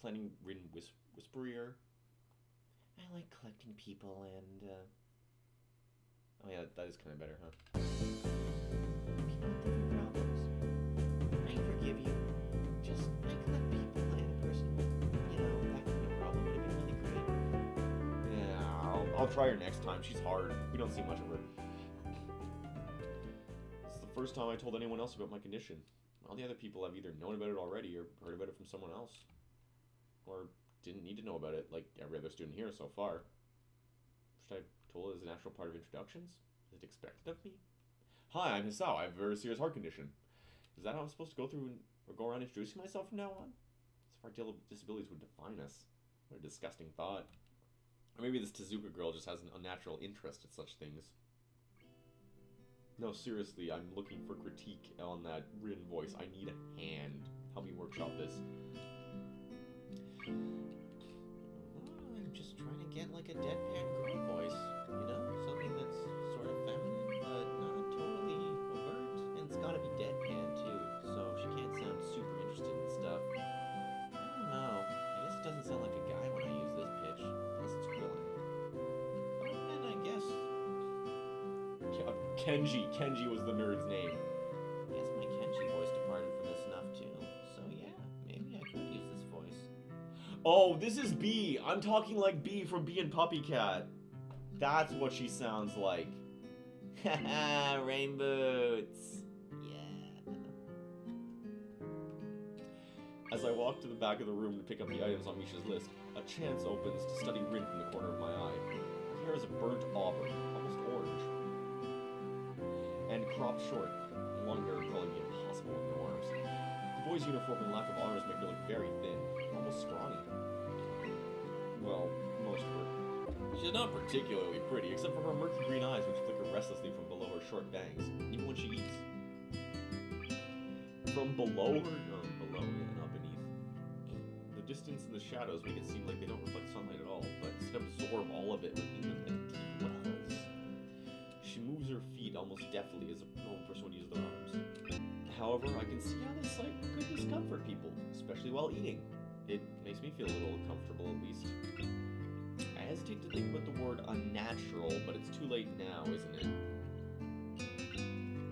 planning Rin Whisperier. I like collecting people and, oh yeah, that is kind of better, huh? People with different problems. I forgive you. Just, I collect people and a person with, that kind of problem would have been really great. Yeah, I'll try her next time. She's hard. We don't see much of her. This is the first time I told anyone else about my condition. All the other people have either known about it already or heard about it from someone else. Or didn't need to know about it, like every other student here so far. Should I have told it as a natural part of introductions? Is it expected of me? Hi, I'm Hisao. I have a very serious heart condition. Is that how I'm supposed to go through or go around introducing myself from now on? As if our disabilities would define us. What a disgusting thought. Or maybe this Tezuka girl just has an unnatural interest in such things. No, seriously, I'm looking for critique on that Rin voice. I need a hand. Help me workshop this. I'm just trying to get like a deadpan girl voice, something that's sort of feminine, but not totally overt, and it's gotta be deadpan too, so she can't sound super interested in stuff. I don't know, I guess it doesn't sound like a guy when I use this pitch, unless it's Krillin. Oh, and I guess... Kenji was the nerd's name. I guess my Kenji voice departed from this enough too, so yeah, maybe I could use this voice. Oh, this is Bee! I'm talking like Bee from Bee and Puppy Cat. That's what she sounds like. Haha, rainboots! Yeah. As I walk to the back of the room to pick up the items on Misha's list, a chance opens to study Rin from the corner of my eye. Her hair is a burnt auburn, almost orange, and cropped short, long hair calling me impossible with no arms. The boy's uniform and lack of arms make her look very thin, almost scrawny. Well, most of her. She's not particularly pretty, except for her murky green eyes which flicker restlessly from below her short bangs, even when she eats. From below her? No, below, yeah, not beneath. The distance and the shadows make it seem like they don't reflect sunlight at all, but instead absorb all of it within them in deep wells. She moves her feet almost deftly as a normal person would use their arms. However, I can see how this sight could discomfort people, especially while eating. It makes me feel a little uncomfortable, at least. I hesitate to think about the word unnatural, but it's too late now, isn't it?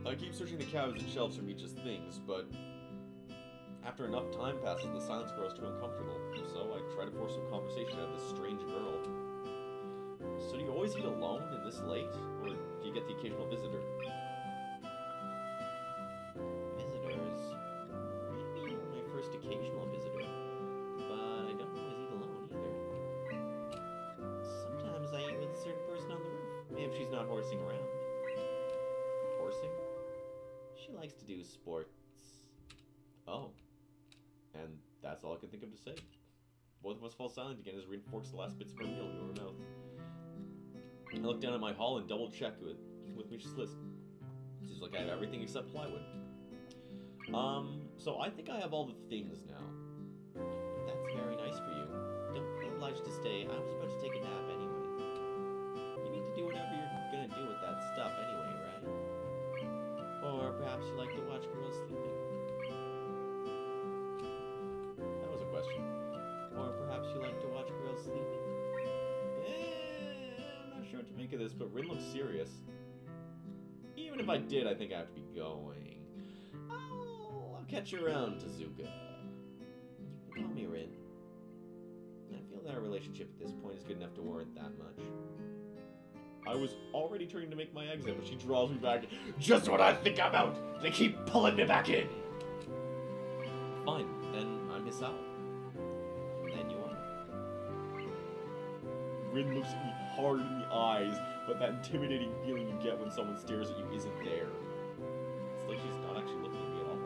I keep searching the cabinets and shelves for Micha's things, but after enough time passes, the silence grows too uncomfortable, so I try to force some conversation out of this strange girl. So do you always eat alone and this late, or do you get the occasional visitor? Visitors? Maybe my first occasional visitor, but I don't always eat alone either. Sometimes I eat with a certain person on the roof, if she's not horsing around. Horsing? She likes to do sports. Oh. And that's all I can think of to say. Both of us fall silent again as Rin forks the last bits of her meal into her mouth. I look down at my haul and double check with Misha's list. Seems like I have everything except plywood. So I think I have all the things now. That's very nice for you. Don't feel obliged to stay. I was about to take a nap anyway. You need to do whatever you're gonna do with that stuff anyway, right? Or perhaps you like to watch girls sleeping. That was a question. Or perhaps you like to watch girls sleeping. I'm not sure what to make of this, but Rin looks serious. Even if I did, I think I have to be going. I'll catch you around, Tezuka. You can call me Rin. I feel that our relationship at this point is good enough to warrant that much. I was already turning to make my exit, but she draws me back. Just when I think I'm out, they keep pulling me back in. Fine, then I'm Hisao. Then you are. Rin looks at me hard in the eyes, but that intimidating feeling you get when someone stares at you isn't there. It's like she's not actually looking at me at all.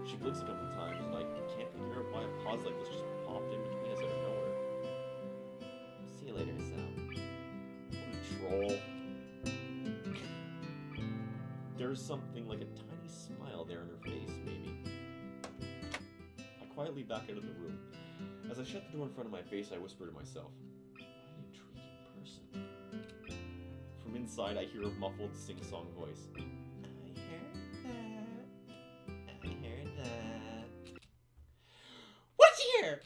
She blinks a couple times, and I can't figure out why a pause like this just popped in between us out of nowhere. See you later, Hisao. Troll. There's something like a tiny smile there in her face, maybe. I quietly back out of the room. As I shut the door in front of my face, I whisper to myself, what an intriguing person. From inside, I hear a muffled sing-song voice. I heard that. I heard that. What's here?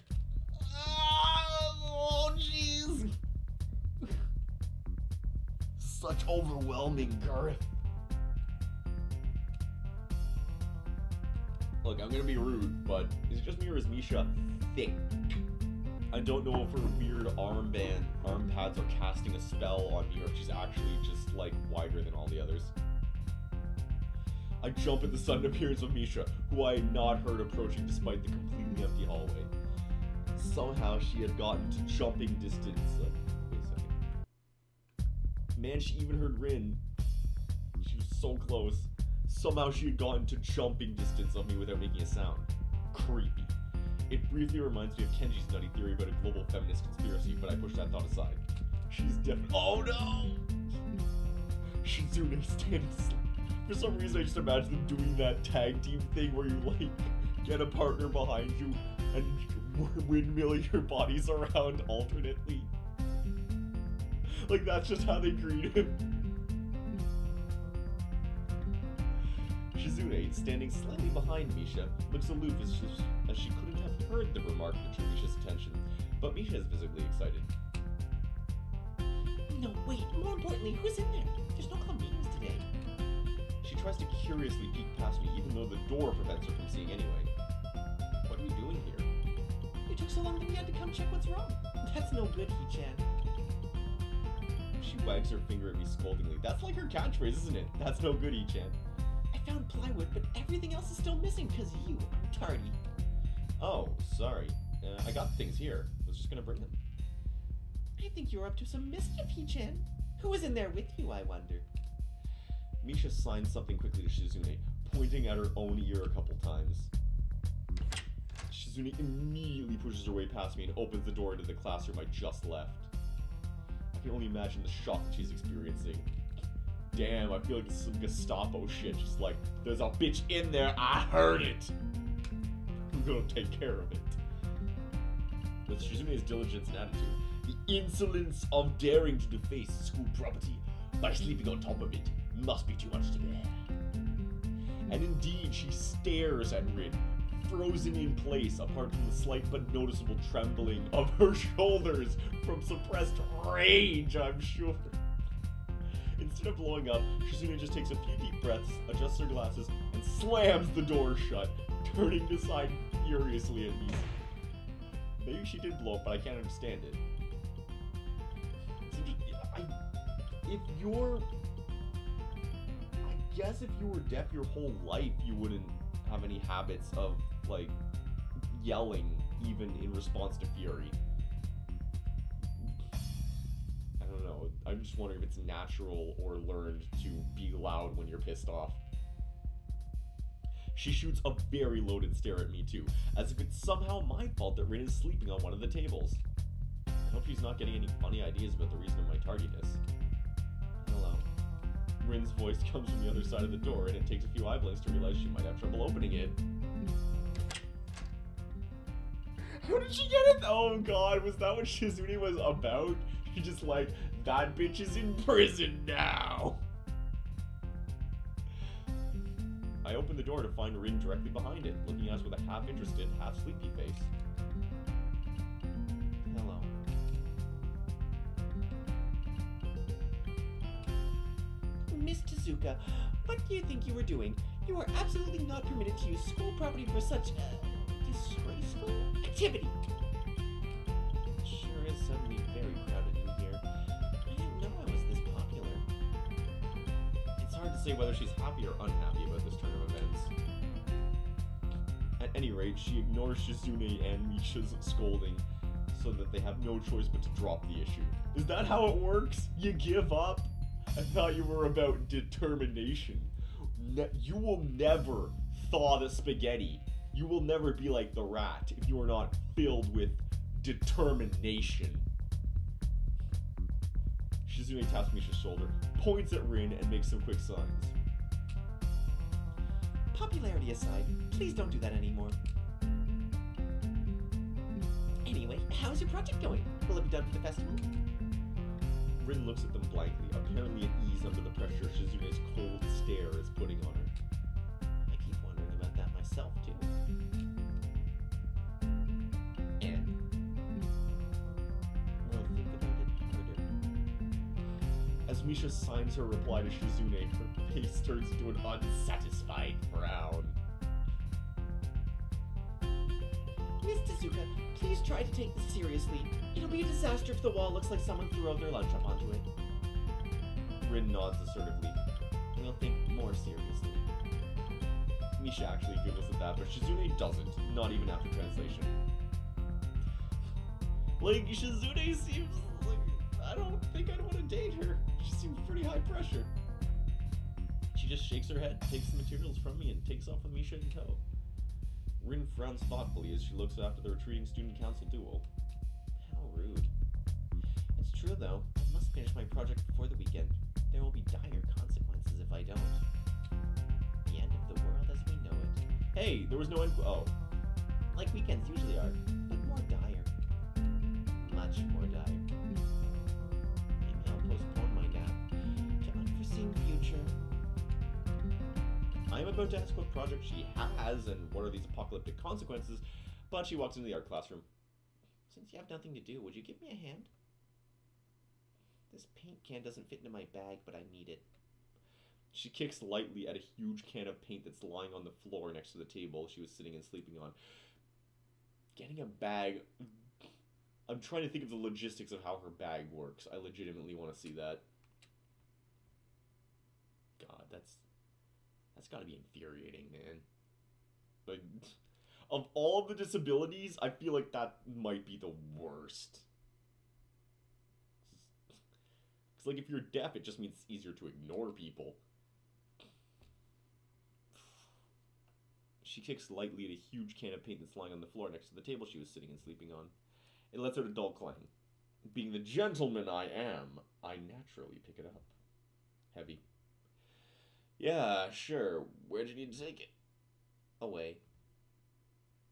such overwhelming girth. Look, I'm gonna be rude, but is it just me or is Misha thick? I don't know if her weird arm pads are casting a spell on me or if she's actually just, like, wider than all the others. I jump at the sudden appearance of Misha, who I had not heard approaching despite the completely empty hallway. Somehow she had gotten to jumping distance. Wait a second. Man, she even heard Rin. She was so close. Somehow she had gotten to jumping distance of me without making a sound. Creepy. It briefly reminds me of Kenji's nutty theory about a global feminist conspiracy, but I pushed that thought aside. She's definitely— oh no! Shizune standing asleep. For some reason I just imagine them doing that tag team thing where you, like, get a partner behind you and windmill your bodies around alternately. Like, that's just how they greet him. Shizune, standing slightly behind Misha, looks aloof as she couldn't have heard the remark to Misha's attention, but Misha is visibly excited. No, wait, more importantly, who's in there? There's no club meetings today. She tries to curiously peek past me, even though the door prevents her from seeing anyway. What are you doing here? You took so long that we had to come check what's wrong. That's no good, He-chan. She wags her finger at me scoldingly. That's like her catchphrase, isn't it? That's no good, He-chan. I found plywood, but everything else is still missing because you are tardy. Oh, sorry. I got things here. I was just gonna bring them. I think you're up to some mischief, He-chan. Who was in there with you, I wonder? Misha signs something quickly to Shizune, pointing at her own ear a couple times. Shizune immediately pushes her way past me and opens the door into the classroom I just left. I can only imagine the shock that she's experiencing. Damn, I feel like this is some Gestapo shit, just like, there's a bitch in there, I heard it! I'm gonna take care of it. With Shizune's diligence and attitude, the insolence of daring to deface school property by sleeping on top of it must be too much to bear. And indeed, she stares at Rin, frozen in place apart from the slight but noticeable trembling of her shoulders from suppressed rage, I'm sure. Instead of blowing up, Shizune just takes a few deep breaths, adjusts her glasses, and slams the door shut, turning to side furiously at me. Maybe she did blow up, but I can't understand it. I guess if you were deaf your whole life, you wouldn't have any habits of, like, yelling, even in response to fury. I don't know. I'm just wondering if it's natural or learned to be loud when you're pissed off. She shoots a very loaded stare at me too, as if it's somehow my fault that Rin is sleeping on one of the tables. I hope she's not getting any funny ideas about the reason of my tardiness. Hello. Rin's voice comes from the other side of the door, and it takes a few eye blinks to realize she might have trouble opening it. How did she get it? Oh god, was that what Shizune was about? She just like, that bitch is in prison now! I opened the door to find Rin directly behind it, looking at us with a half-interested, half-sleepy face. Hello. Miss Tezuka, what do you think you were doing? You are absolutely not permitted to use school property for such disgraceful activity. It sure is suddenly very crowded in here. I didn't know I was this popular. It's hard to say whether she's happy or unhappy about this turn of events. At any rate, she ignores Shizune and Misha's scolding, so that they have no choice but to drop the issue. Is that how it works? You give up? I thought you were about determination. You will never thaw the spaghetti. You will never be like the rat if you are not filled with determination. Shizune taps Misha's shoulder, points at Rin, and makes some quick signs. Popularity aside, please don't do that anymore. Anyway, how's your project going? Will it be done for the festival? Rin looks at them blankly, apparently at ease under the pressure Shizune's cold stare is putting on her. I keep wondering about that myself, too. And? Well, think about it harder. As As Misha signs her reply to Shizune, her face turns into an unsatisfied frown. Miss Tezuka, please try to take this seriously. It'll be a disaster if the wall looks like someone threw out their lunch up onto it. Rin nods assertively. We'll think more seriously. Misha actually giggles at that, but Shizune doesn't, not even after translation. Like, Shizune seems like... I don't think I'd want to date her. She seems pretty high pressure. She just shakes her head, takes the materials from me, and takes off with Misha in tow. Rin frowns thoughtfully as she looks after the retreating student council duel. How rude. It's true, though. I must finish my project before the weekend. There will be dire consequences if I don't. The end of the world as we know it. Hey, there was no end... Oh. Like weekends usually are, but more dire. Much more dire. Maybe I'll postpone my nap to unforeseen future. I am about to ask what project she has and what are these apocalyptic consequences, but she walks into the art classroom. Since you have nothing to do, would you give me a hand? This paint can doesn't fit into my bag, but I need it. She kicks lightly at a huge can of paint that's lying on the floor next to the table she was sitting and sleeping on. Getting a bag... I'm trying to think of the logistics of how her bag works. I legitimately want to see that. God, that's gotta be infuriating, man. Like, of all of the disabilities, I feel like that might be the worst. Because, like, if you're deaf, it just means it's easier to ignore people. She kicks lightly at a huge can of paint that's lying on the floor next to the table she was sitting and sleeping on. It lets out a dull clang. Being the gentleman I am, I naturally pick it up. Heavy. Yeah, sure. Where'd you need to take it? Away.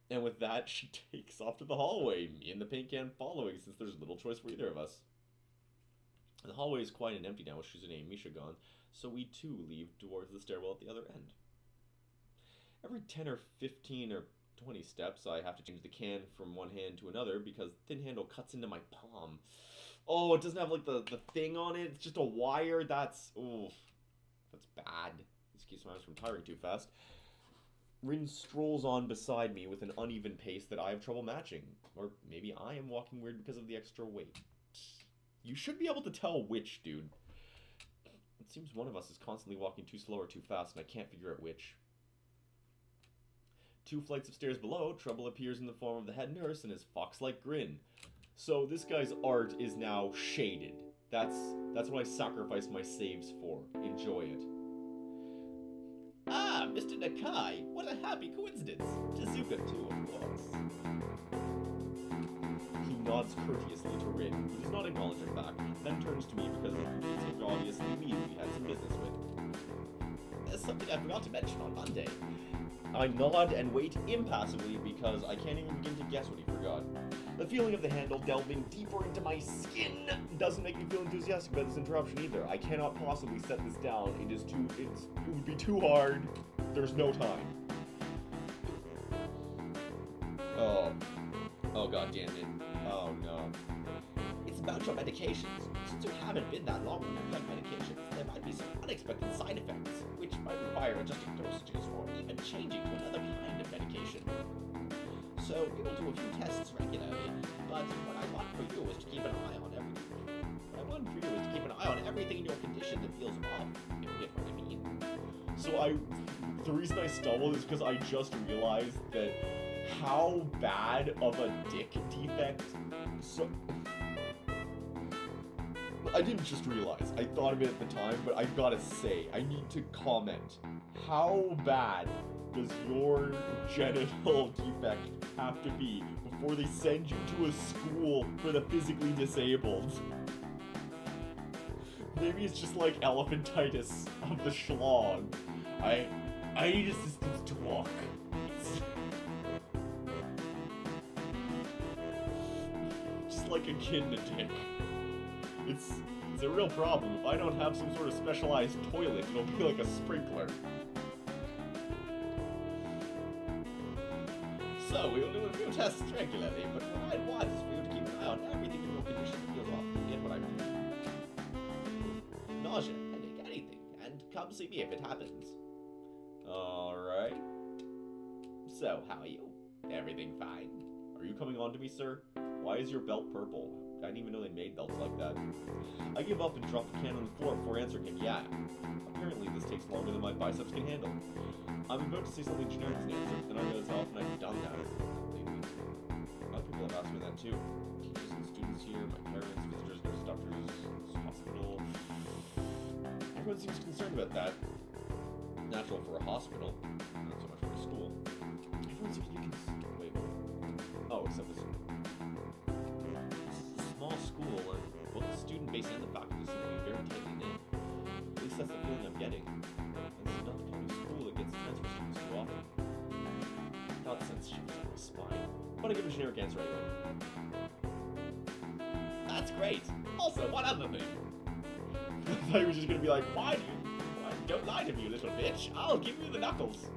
And with that, she takes off to the hallway, me and the paint can following, since there's little choice for either of us. The hallway is quiet and empty now with Shizune and Misha gone, so we too leave towards the stairwell at the other end. Every 10 or 15 or 20 steps, I have to change the can from one hand to another because the thin handle cuts into my palm. Oh, it doesn't have, like, the thing on it. It's just a wire. That's... oof. That's bad. This keeps my eyes from tiring too fast. Rin strolls on beside me with an uneven pace that I have trouble matching. Or maybe I am walking weird because of the extra weight. You should be able to tell which, dude. It seems one of us is constantly walking too slow or too fast, and I can't figure out which. 2 flights of stairs below, Trouble appears in the form of the head nurse and his fox-like grin. So this guy's art is now shaded. That's what I sacrifice my saves for. Enjoy it. Ah, Mr. Nakai, what a happy coincidence. Tezuka too, of course. He nods courteously to Rin, who does not acknowledge him back, then turns to me because it's obviously me we had some business with. There's something I forgot to mention on Monday. I nod and wait impassively because I can't even begin to guess what he forgot. The feeling of the handle delving deeper into my skin doesn't make me feel enthusiastic about this interruption either. I cannot possibly set this down. It would be too hard. There's no time. Oh god damn it. Oh no. It's about your medications. Since you haven't been that long on your drug medications, there might be some unexpected side effects, which might require adjusting dosages or even changing to another kind of medication. So we will do a few tests regularly, but what I want for you is to keep an eye on everything in your condition that feels off, if you get what I mean. So the reason I stumbled is because I just realized that how bad of a dick defect. So I didn't just realize. I thought of it at the time, but I gotta say, I need to comment. How bad does your genital defect have to be before they send you to a school for the physically disabled? Maybe it's just like elephantitis of the schlong. I need assistance to walk. Just like a kid in a dick. It's a real problem. If I don't have some sort of specialized toilet, it'll be like a sprinkler. So, we will do a few tests regularly, but what I want is for you to keep an eye on everything in your condition that feels off. You get what I mean? nausea, headache, anything, and come see me if it happens. Alright. So, how are you? Everything fine? Are you coming on to me, sir? Why is your belt purple? I didn't even know they made belts like that. I give up and drop the can on the floor before answering him. Yeah. Apparently this takes longer than my biceps can handle. I'm about to say something generic as an answer, but then I realize how often I've done that lately. Other people have asked me that too. Teachers and students here, my parents, visitors, nurses, doctors, this hospital. Everyone seems concerned about that. Natural for a hospital, not so much for a school. Everyone seems to be concerned. Wait. Oh, except this. This is a small school, and both the student base and the faculty seem to be very tightly knit. At least that's the feeling I'm getting. And this is not the kind of school that gets transfer students too often. Not since she was on my spine. But I give a generic answer anyway. That's great. Also, one other thing. I thought you were just gonna be like, why do you? Don't lie to me, you little bitch. I'll give you the knuckles.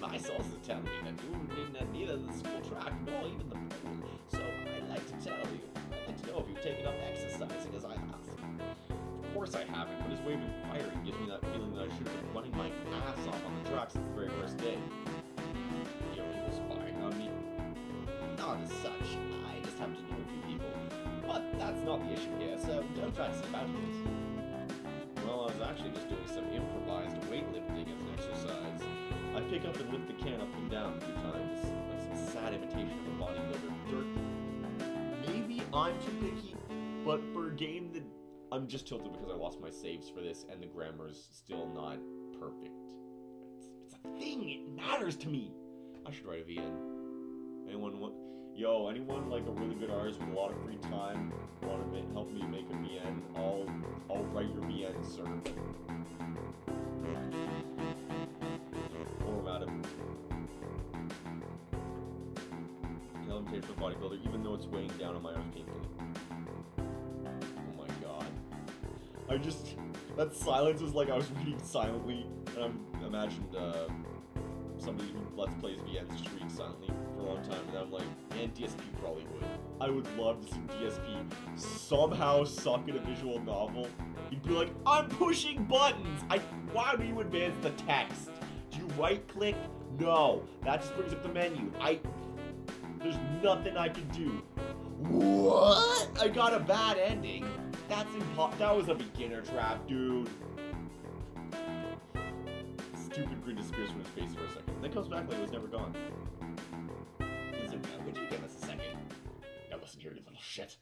My sources tell me that you were in neither the school track nor even the pool. So I'd like to tell you. I'd like to know if you've taken up exercising as I asked. Of course I haven't, but his way of inquiring gives me that feeling that I should have been running my ass off on the track since the very first day. You know, people spying on me. Not as such. I just happen to know a few people. But that's not the issue here, so don't try to slip out of it. Well, I was actually just doing some improvised weightlifting as an exercise. I pick up and lift the can up and down a few times, like some sad imitation of a bodybuilder. Dirt. Maybe I'm too picky, but for a game that I'm just tilted because I lost my saves for this and the grammar's still not perfect. It's a thing. It matters to me. I should write a VN. Anyone want? Yo, anyone like a really good artist with a lot of free time want to help me make a VN? I'll write your VN, sir. Format him. An imitation of a bodybuilder, even though it's weighing down on my arms painfully. Oh my god. That silence is like I was reading silently, and I imagined somebody who lets plays VNs just reading silently for a long time, and I'm like, man, DSP probably would. I would love to see DSP somehow suck at a visual novel. He'd be like, I'm pushing buttons! Why do you advance the text? Do you right click? No. That just brings up the menu. There's nothing I can do. What? I got a bad ending. That was a beginner trap, dude. Stupid grin disappears from his face for a second. Then comes back like it was never gone. Would you give us a second? Now listen here, you little shit.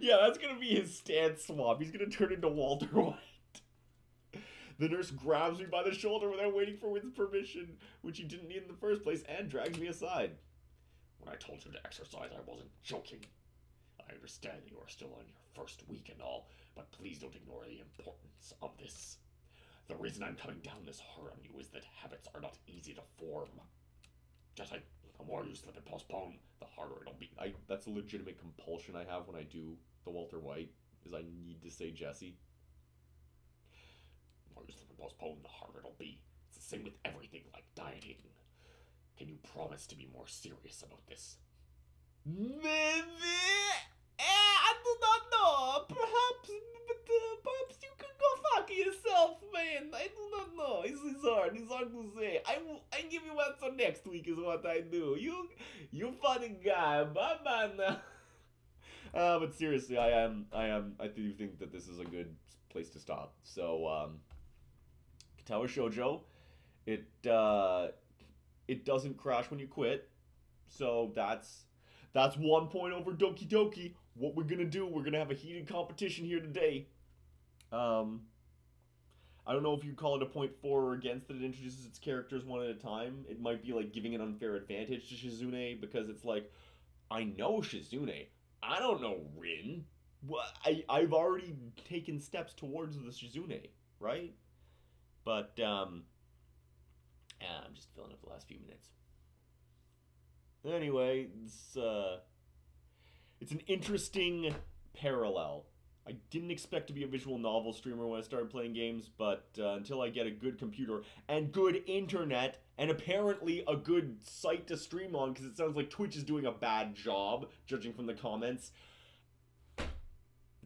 Yeah, that's gonna be his stance swap. He's gonna turn into Walter White. The nurse grabs me by the shoulder without waiting for Wynn's permission, which he didn't need in the first place, and drags me aside. When I told you to exercise, I wasn't joking. I understand that you are still on your first week and all, but please don't ignore the importance of this. The reason I'm coming down this hard on you is that habits are not easy to form. Just like, the more you slip and postpone, the harder it'll be. That's a legitimate compulsion I have when I do the Walter White, is I need to say Jesse. The more you slip and postpone, the harder it'll be. It's the same with everything like dieting. Can you promise to be more serious about this? I do not know. Perhaps you can go fuck yourself, man. I do not know. It's hard to say. I give you answer next week is what I do. You funny guy. Bye bye now. But seriously, I do think that this is a good place to stop. So, Katawa Shoujo, it doesn't crash when you quit. So that's 1 point over Doki Doki. What we're gonna do, we're gonna have a heated competition here today. I don't know if you call it a point for or against that it introduces its characters one at a time. It might be like giving an unfair advantage to Shizune because it's like, I know Shizune. I don't know Rin. I've already taken steps towards the Shizune, right? But, I'm just filling up the last few minutes. Anyway, it's an interesting parallel. I didn't expect to be a visual novel streamer when I started playing games, but until I get a good computer and good internet and apparently a good site to stream on, because it sounds like Twitch is doing a bad job, judging from the comments.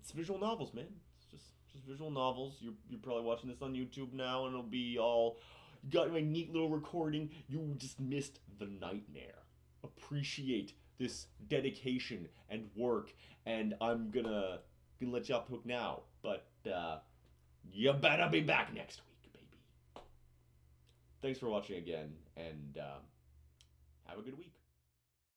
it's visual novels, man. It's just visual novels. You're probably watching this on YouTube now, and it'll be all. You got my neat little recording. You just missed the nightmare. Appreciate this dedication and work, and I'm gonna let you off the hook now. But you better be back next week, baby. Thanks for watching again, and have a good week.